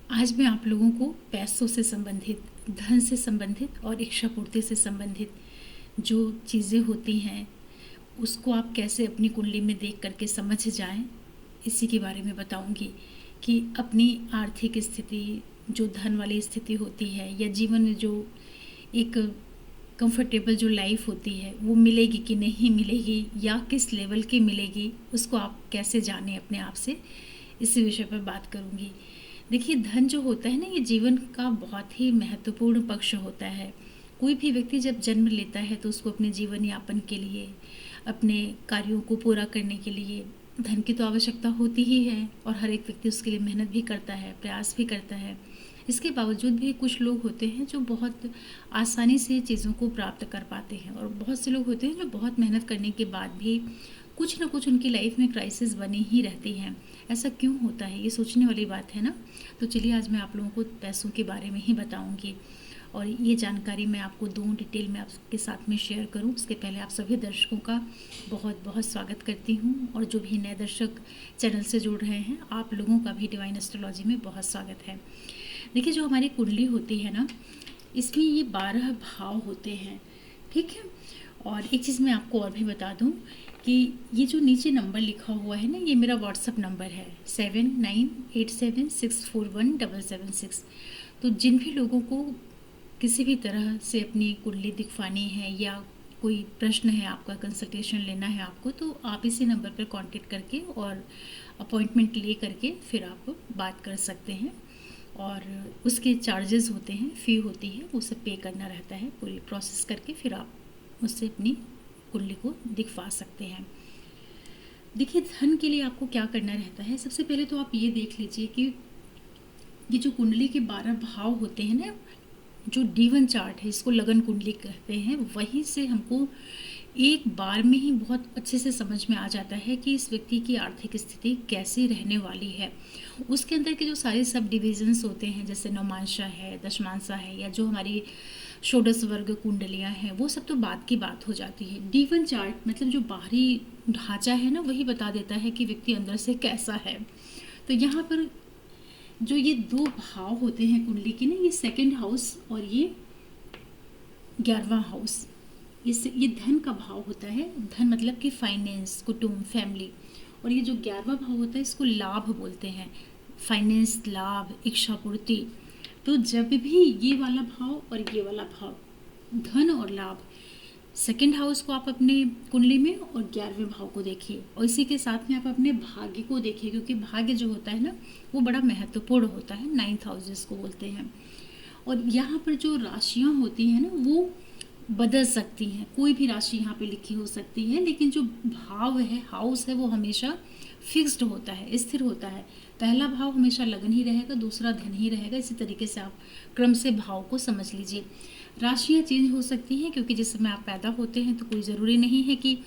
आज मैं आप लोगों को पैसों से संबंधित, धन से संबंधित और इच्छा पूर्ति से संबंधित जो चीज़ें होती हैं उसको आप कैसे अपनी कुंडली में देख करके समझ जाएं, इसी के बारे में बताऊंगी कि अपनी आर्थिक स्थिति, जो धन वाली स्थिति होती है या जीवन में जो एक कंफर्टेबल जो लाइफ होती है वो मिलेगी कि नहीं मिलेगी या किस लेवल की मिलेगी, उसको आप कैसे जानें अपने आप से, इसी विषय पर बात करूंगी। देखिए, धन जो होता है ना, ये जीवन का बहुत ही महत्वपूर्ण पक्ष होता है। कोई भी व्यक्ति जब जन्म लेता है तो उसको अपने जीवन यापन के लिए, अपने कार्यों को पूरा करने के लिए धन की तो आवश्यकता होती ही है, और हर एक व्यक्ति उसके लिए मेहनत भी करता है, प्रयास भी करता है। इसके बावजूद भी कुछ लोग होते हैं जो बहुत आसानी से चीज़ों को प्राप्त कर पाते हैं, और बहुत से लोग होते हैं जो बहुत मेहनत करने के बाद भी कुछ ना कुछ उनकी लाइफ में क्राइसिस बनी ही रहती हैं। ऐसा क्यों होता है, ये सोचने वाली बात है ना। तो चलिए, आज मैं आप लोगों को पैसों के बारे में ही बताऊंगी, और ये जानकारी मैं आपको दूँ, डिटेल में आपके साथ में शेयर करूँ। उसके पहले आप सभी दर्शकों का बहुत बहुत स्वागत करती हूँ, और जो भी नए दर्शक चैनल से जुड़ रहे हैं, आप लोगों का भी डिवाइन एस्ट्रोलॉजी में बहुत स्वागत है। देखिए, जो हमारी कुंडली होती है ना, इसमें ये 12 भाव होते हैं, ठीक है। और एक चीज़ मैं आपको और भी बता दूं कि ये जो नीचे नंबर लिखा हुआ है ना, ये मेरा व्हाट्सअप नंबर है 7987641776। तो जिन भी लोगों को किसी भी तरह से अपनी कुंडली दिखवानी है या कोई प्रश्न है, आपका कंसल्टेशन लेना है आपको, तो आप इसी नंबर पर कांटेक्ट करके और अपॉइंटमेंट ले करके फिर आप बात कर सकते हैं। और उसके चार्जेस होते हैं, फ़ी होती है, वो सब पे करना रहता है। पूरी प्रोसेस करके फिर आप उससे अपनी कुंडली को दिखवा सकते हैं। देखिए, धन के लिए आपको क्या करना रहता है। सबसे पहले तो आप ये देख लीजिए कि ये जो कुंडली के 12 भाव होते हैं ना, जो D1 चार्ट है, इसको लगन कुंडली कहते हैं, वहीं से हमको एक बार में ही बहुत अच्छे से समझ में आ जाता है कि इस व्यक्ति की आर्थिक स्थिति कैसी रहने वाली है। उसके अंदर के जो सारे सब डिविजन्स होते हैं, जैसे नवमांशा है, दशमांशा है, या जो हमारी षोडश वर्ग कुंडलियां हैं, वो सब तो बात की बात हो जाती है। D1 चार्ट मतलब जो बाहरी ढांचा है ना, वही बता देता है कि व्यक्ति अंदर से कैसा है। तो यहाँ पर जो ये 2 भाव होते हैं कुंडली के ना, ये सेकंड हाउस और ये 11वां हाउस, इससे ये धन का भाव होता है। धन मतलब कि फाइनेंस, कुटुंब, फैमिली। और ये जो 11वां भाव होता है, इसको लाभ बोलते हैं। फाइनेंस, लाभ, इच्छा पूर्ति। तो जब भी ये वाला भाव और ये वाला भाव, धन और लाभ, सेकंड हाउस को आप अपने कुंडली में और 11वें भाव को देखिए, और इसी के साथ में आप अपने भाग्य को देखिए, क्योंकि भाग्य जो होता है ना, वो बड़ा महत्वपूर्ण होता है। 9th हाउस जिसको बोलते हैं। और यहाँ पर जो राशियाँ होती हैं ना, वो बदल सकती हैं। कोई भी राशि यहाँ पे लिखी हो सकती है, लेकिन जो भाव है, हाउस है, वो हमेशा फिक्स्ड होता है, स्थिर होता है। पहला भाव हमेशा लगन ही रहेगा, दूसरा धन ही रहेगा। इसी तरीके से आप क्रम से भाव को समझ लीजिए। राशियाँ चेंज हो सकती हैं, क्योंकि जिस समय आप पैदा होते हैं तो कोई ज़रूरी नहीं है कि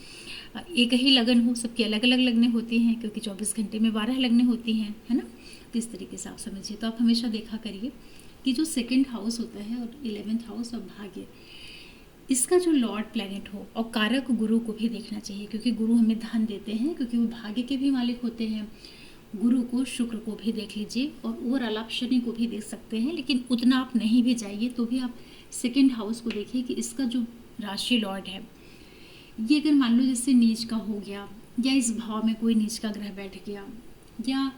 एक ही लगन हो, सबकी अलग अलग लगने होती हैं, क्योंकि 24 घंटे में 12 लगने होती हैं, है ना। तो इस तरीके से आप समझिए। तो आप हमेशा देखा करिए कि जो सेकेंड हाउस होता है और 11th हाउस और भाग्य, इसका जो लॉर्ड प्लैनेट हो और कारक गुरु को भी देखना चाहिए, क्योंकि गुरु हमें धन देते हैं, क्योंकि वो भाग्य के भी मालिक होते हैं। गुरु को, शुक्र को भी देख लीजिए, और ओवरऑल आप शनि को भी देख सकते हैं, लेकिन उतना आप नहीं भी जाइए तो भी आप सेकंड हाउस को देखिए कि इसका जो राशि लॉर्ड है, ये अगर मान लो जैसे नीच का हो गया, या इस भाव में कोई नीच का ग्रह बैठ गया, या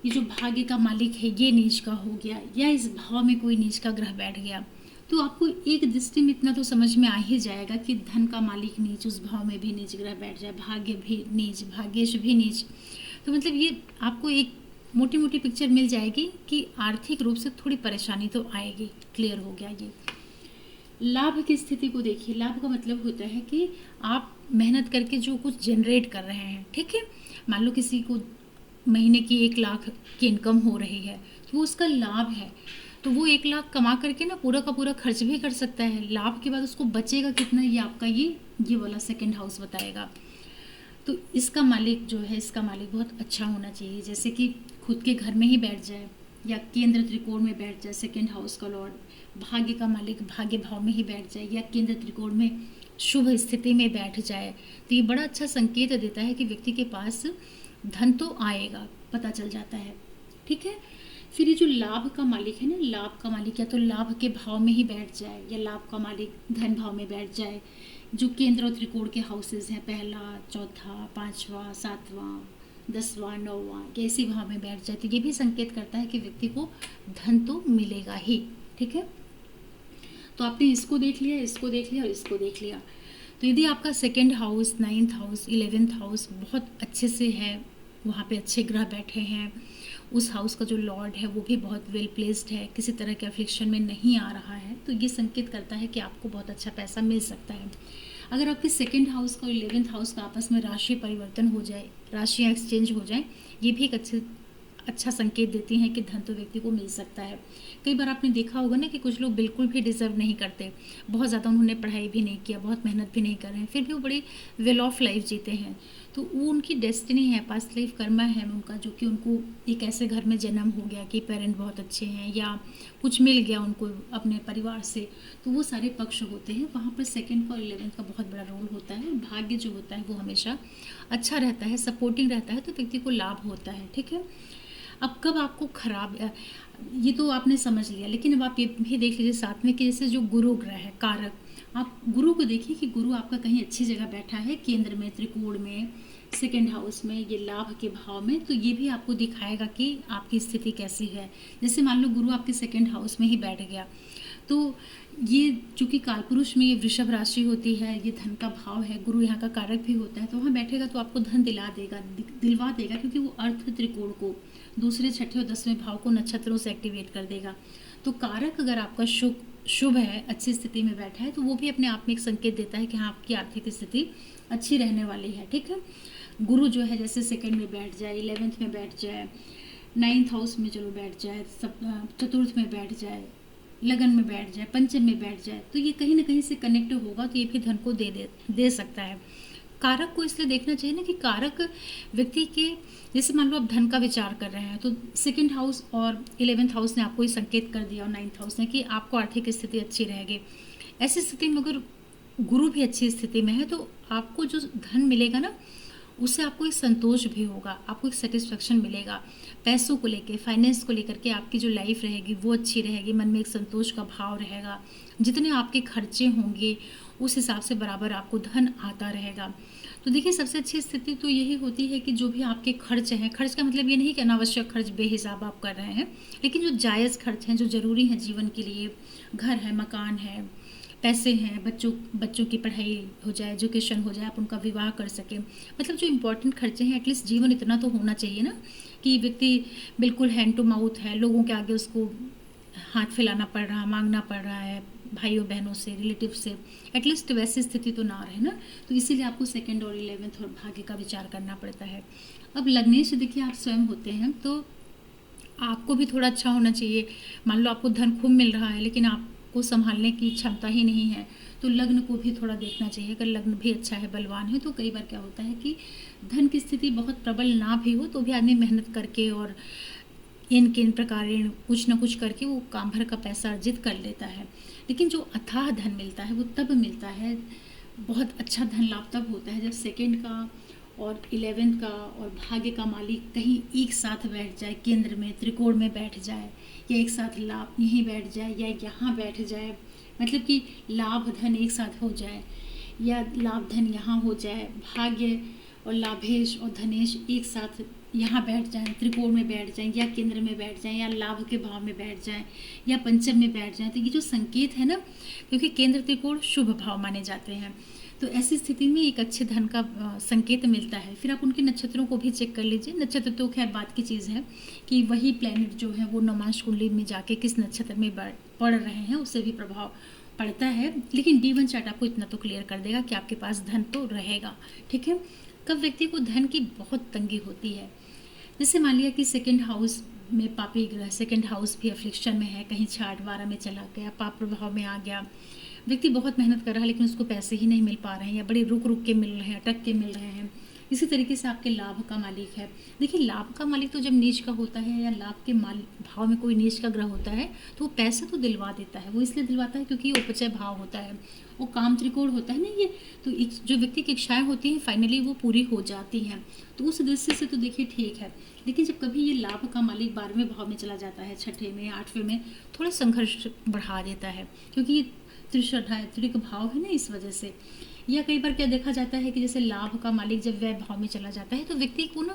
ये जो भाग्य का मालिक है ये नीच का हो गया, या इस भाव में कोई नीच का ग्रह बैठ गया, तो आपको एक दृष्टि में इतना तो समझ में आ ही जाएगा कि धन का मालिक नीच, उस भाव में भी नीच ग्रह बैठ जाए, भाग्य भी नीच, भाग्येश भी नीच, तो मतलब ये आपको एक मोटी मोटी पिक्चर मिल जाएगी कि आर्थिक रूप से थोड़ी परेशानी तो आएगी। क्लियर हो गया ये। लाभ की स्थिति को देखिए। लाभ का मतलब होता है कि आप मेहनत करके जो कुछ जनरेट कर रहे हैं, ठीक है। मान लो किसी को महीने की 1 लाख की इनकम हो रही है, तो वो उसका लाभ है। तो वो 1 लाख कमा करके ना पूरा का पूरा खर्च भी कर सकता है। लाभ के बाद उसको बचेगा कितना, ये आपका ये वाला सेकंड हाउस बताएगा। तो इसका मालिक जो है, इसका मालिक बहुत अच्छा होना चाहिए, जैसे कि खुद के घर में ही बैठ जाए, या केंद्र त्रिकोण में बैठ जाए, सेकंड हाउस का लॉर्ड। भाग्य का मालिक भाग्य भाव में ही बैठ जाए, या केंद्र त्रिकोण में शुभ स्थिति में बैठ जाए, तो ये बड़ा अच्छा संकेत देता है कि व्यक्ति के पास धन तो आएगा, पता चल जाता है, ठीक है। फिर ये जो लाभ का मालिक है ना, लाभ का मालिक या तो लाभ के भाव में ही बैठ जाए या लाभ का मालिक धन भाव में बैठ जाए। जो केंद्र और त्रिकोण के हाउसेज हैं, पहला, चौथा, पांचवा, सातवां, 10वां, 9वां, या इसी भाव में बैठ जाए, तो ये भी संकेत करता है कि व्यक्ति को धन तो मिलेगा ही। ठीक है, तो आपने इसको देख लिया, इसको देख लिया और इसको देख लिया। तो यदि आपका second house, 9th house, 11th house बहुत अच्छे से है, वहाँ पे अच्छे ग्रह बैठे हैं, उस हाउस का जो लॉर्ड है वो भी बहुत वेल प्लेस्ड है, किसी तरह के अफ्लिक्शन में नहीं आ रहा है, तो ये संकेत करता है कि आपको बहुत अच्छा पैसा मिल सकता है। अगर आपके सेकेंड हाउस का और 11th हाउस का आपस में राशि परिवर्तन हो जाए, राशियाँ एक्सचेंज हो जाए, ये भी एक अच्छा संकेत देती हैं कि धन तो व्यक्ति को मिल सकता है। कई बार आपने देखा होगा ना कि कुछ लोग बिल्कुल भी डिजर्व नहीं करते, बहुत ज़्यादा उन्होंने पढ़ाई भी नहीं किया, बहुत मेहनत भी नहीं कर रहे हैं, फिर भी वो बड़ी वेल ऑफ लाइफ जीते हैं। तो वो उनकी डेस्टिनी है, पास्ट लाइफ कर्मा है उनका, जो कि उनको एक ऐसे घर में जन्म हो गया कि पेरेंट बहुत अच्छे हैं या कुछ मिल गया उनको अपने परिवार से, तो वो सारे पक्ष होते हैं। वहाँ पर सेकेंड का और 11th का बहुत बड़ा रोल होता है, और भाग्य जो होता है वो हमेशा अच्छा रहता है, सपोर्टिंग रहता है, तो व्यक्ति को लाभ होता है। ठीक है, अब कब आपको खराब, ये तो आपने समझ लिया, लेकिन अब आप ये भी देख लीजिए साथ में कि जैसे जो गुरु ग्रह है कारक, आप गुरु को देखिए कि गुरु आपका कहीं अच्छी जगह बैठा है, केंद्र में, त्रिकोण में, सेकेंड हाउस में, ये लाभ के भाव में, तो ये भी आपको दिखाएगा कि आपकी स्थिति कैसी है। जैसे मान लो गुरु आपके सेकेंड हाउस में ही बैठ गया, तो ये चूंकि कालपुरुष में ये वृषभ राशि होती है, ये धन का भाव है, गुरु यहाँ का कारक भी होता है, तो वहाँ बैठेगा तो आपको धन दिलवा देगा, क्योंकि वो अर्थ त्रिकोण को, दूसरे, छठे और 10वें भाव को नक्षत्रों से एक्टिवेट कर देगा। तो कारक अगर आपका शुभ है, अच्छी स्थिति में बैठा है, तो वो भी अपने आप में एक संकेत देता है कि हाँ आपकी आर्थिक स्थिति अच्छी रहने वाली है। ठीक है, गुरु जो है जैसे सेकंड में बैठ जाए, 11th में बैठ जाए, 9th हाउस में चलो बैठ जाए, चतुर्थ में बैठ जाए, लगन में बैठ जाए, पंचम में बैठ जाए, तो ये कहीं ना कहीं से कनेक्ट होगा, तो ये भी धन को दे सकता है। कारक को इसलिए देखना चाहिए ना कि कारक व्यक्ति के, जैसे मान लो आप धन का विचार कर रहे हैं, तो सेकंड हाउस और 11th हाउस ने आपको ये संकेत कर दिया, और 9th हाउस ने, कि आपको आर्थिक स्थिति अच्छी रहेगी। ऐसी स्थिति में अगर गुरु भी अच्छी स्थिति में है, तो आपको जो धन मिलेगा ना, उससे आपको एक संतोष भी होगा, आपको एक सेटिस्फेक्शन मिलेगा, पैसों को लेके, फाइनेंस को लेकर के आपकी जो लाइफ रहेगी वो अच्छी रहेगी, मन में एक संतोष का भाव रहेगा, जितने आपके खर्चे होंगे उस हिसाब से बराबर आपको धन आता रहेगा। तो देखिए सबसे अच्छी स्थिति तो यही होती है कि जो भी आपके खर्च हैं, खर्च का मतलब ये नहीं कि अनावश्यक खर्च बेहिसाब आप कर रहे हैं, लेकिन जो जायज़ खर्च हैं, जो ज़रूरी हैं जीवन के लिए, घर है, मकान है, पैसे हैं, बच्चों की पढ़ाई हो जाए, एजुकेशन हो जाए, आप उनका विवाह कर सकें, मतलब जो इम्पोर्टेंट खर्चे हैं, एटलीस्ट जीवन इतना तो होना चाहिए ना कि व्यक्ति बिल्कुल हैंड टू माउथ है, लोगों के आगे उसको हाथ फैलाना पड़ रहा, मांगना पड़ रहा है भाइयों बहनों से, रिलेटिव से, एटलीस्ट वैसी स्थिति तो ना रहे ना। तो इसीलिए आपको सेकंड और 11th और भाग्य का विचार करना पड़ता है। अब लग्नेश देखिए आप स्वयं होते हैं, तो आपको भी थोड़ा अच्छा होना चाहिए। मान लो आपको धन खूब मिल रहा है, लेकिन आपको संभालने की क्षमता ही नहीं है, तो लग्न को भी थोड़ा देखना चाहिए। अगर लग्न भी अच्छा है, बलवान है, तो कई बार क्या होता है कि धन की स्थिति बहुत प्रबल ना भी हो, तो भी आदमी मेहनत करके और इन प्रकार कुछ न कुछ करके वो काम भर का पैसा अर्जित कर लेता है। लेकिन जो अथाह धन मिलता है वो तब मिलता है, बहुत अच्छा धन लाभ तब होता है जब सेकंड का और 11th का और भाग्य का मालिक कहीं एक साथ बैठ जाए, केंद्र में, त्रिकोण में बैठ जाए, या एक साथ लाभ यहीं बैठ जाए या यहाँ बैठ जाए, मतलब कि लाभ धन एक साथ हो जाए, या लाभ धन यहाँ हो जाए, भाग्य और लाभेश और धनेश एक साथ यहाँ बैठ जाएं, त्रिकोण में बैठ जाएं, या केंद्र में बैठ जाएं, या लाभ के भाव में बैठ जाएं, या पंचम में बैठ जाएं, तो ये जो संकेत है ना, क्योंकि केंद्र त्रिकोण शुभ भाव माने जाते हैं, तो ऐसी स्थिति में एक अच्छे धन का संकेत मिलता है। फिर आप उनके नक्षत्रों को भी चेक कर लीजिए। नक्षत्र तो खैर बात की चीज़ है कि वही प्लैनेट जो है वो नवमांश कुंडली में जाके किस नक्षत्र में पड़ रहे हैं, उससे भी प्रभाव पड़ता है। लेकिन D1 चार्ट आपको इतना तो क्लियर कर देगा कि आपके पास धन तो रहेगा। ठीक है, कब व्यक्ति को धन की बहुत तंगी होती है, जैसे मान लिया कि सेकंड हाउस में पापी ग्रह, सेकंड हाउस भी अफ्लिक्शन में है, कहीं 6-8-12 में चला गया, पाप प्रभाव में आ गया, व्यक्ति बहुत मेहनत कर रहा है लेकिन उसको पैसे ही नहीं मिल पा रहे हैं, या बड़े रुक के मिल रहे हैं, अटक के मिल रहे हैं, इसी तरीके से आपके लाभ का मालिक है। देखिए लाभ का मालिक तो जब नीच का होता है या लाभ के माल भाव में कोई नीच का ग्रह होता है तो वो पैसा तो दिलवा देता है। वो इसलिए दिलवाता है क्योंकि ये उपचय भाव होता है, वो काम त्रिकोण होता है ना ये। तो जो व्यक्ति की इच्छाएं होती हैं फाइनली वो पूरी हो जाती हैं। तो उस दृष्टि से तो देखिए ठीक है। लेकिन जब कभी ये लाभ का मालिक 12वें भाव में चला जाता है, छठे में, 8वें में, थोड़ा संघर्ष बढ़ा देता है क्योंकि ये त्रिक भाव है ना, इस वजह से। या कई बार क्या देखा जाता है कि जैसे लाभ का मालिक जब व्यय भाव में चला जाता है तो व्यक्ति को ना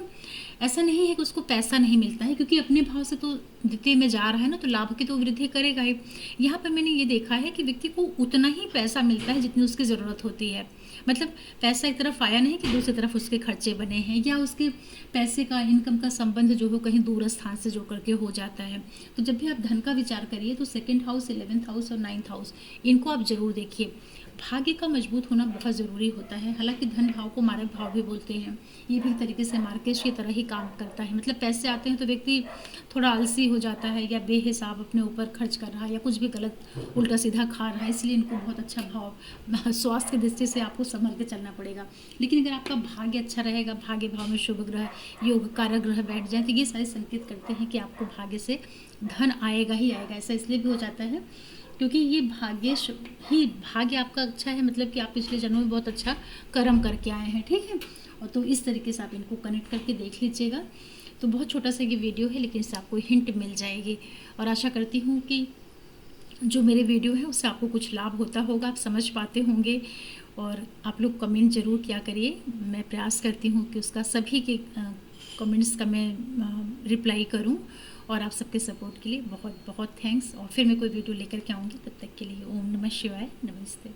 ऐसा नहीं है कि उसको पैसा नहीं मिलता है, क्योंकि अपने भाव से तो द्वितीय में जा रहा है ना, तो लाभ की तो वृद्धि करेगा ही। यहाँ पर मैंने ये देखा है कि व्यक्ति को उतना ही पैसा मिलता है जितनी उसकी ज़रूरत होती है। मतलब पैसा एक तरफ आया नहीं कि दूसरी तरफ उसके खर्चे बने हैं, या उसके पैसे का, इनकम का संबंध जो हो कहीं दूर स्थान से जो करके हो जाता है। तो जब भी आप धन का विचार करिए तो 2nd हाउस, 11th हाउस और 9th हाउस, इनको आप जरूर देखिए। भाग्य का मजबूत होना बहुत ज़रूरी होता है। हालांकि धन भाव को मारक भाव भी बोलते हैं, ये भी एक तरीके से मार्केट की तरह ही काम करता है। मतलब पैसे आते हैं तो व्यक्ति थोड़ा आलसी हो जाता है या बेहिसाब अपने ऊपर खर्च कर रहा है या कुछ भी गलत उल्टा सीधा खा रहा है, इसलिए इनको बहुत अच्छा भाव, स्वास्थ्य की दृष्टि से आपको संभल के चलना पड़ेगा। लेकिन अगर आपका भाग्य अच्छा रहेगा, भाग्य भाव में शुभ ग्रह, योग कारक ग्रह बैठ जाए, तो ये सारे संकेत करते हैं कि आपको भाग्य से धन आएगा ही आएगा। ऐसा इसलिए भी हो जाता है क्योंकि ये भाग्य आपका अच्छा है, मतलब कि आप पिछले जन्मों में बहुत अच्छा कर्म करके आए हैं, ठीक है। और तो इस तरीके से आप इनको कनेक्ट करके देख लीजिएगा। तो बहुत छोटा सा ये वीडियो है, लेकिन इससे आपको हिंट मिल जाएगी और आशा करती हूँ कि जो मेरे वीडियो है उससे आपको कुछ लाभ होता होगा, आप समझ पाते होंगे। और आप लोग कमेंट ज़रूर किया करिए, मैं प्रयास करती हूँ कि उसका सभी के कमेंट्स का मैं रिप्लाई करूँ। और आप सबके सपोर्ट के लिए बहुत बहुत थैंक्स। और फिर मैं कोई वीडियो लेकर के आऊँगी, तब तक के लिए ओम नमः शिवाय, नमस्ते।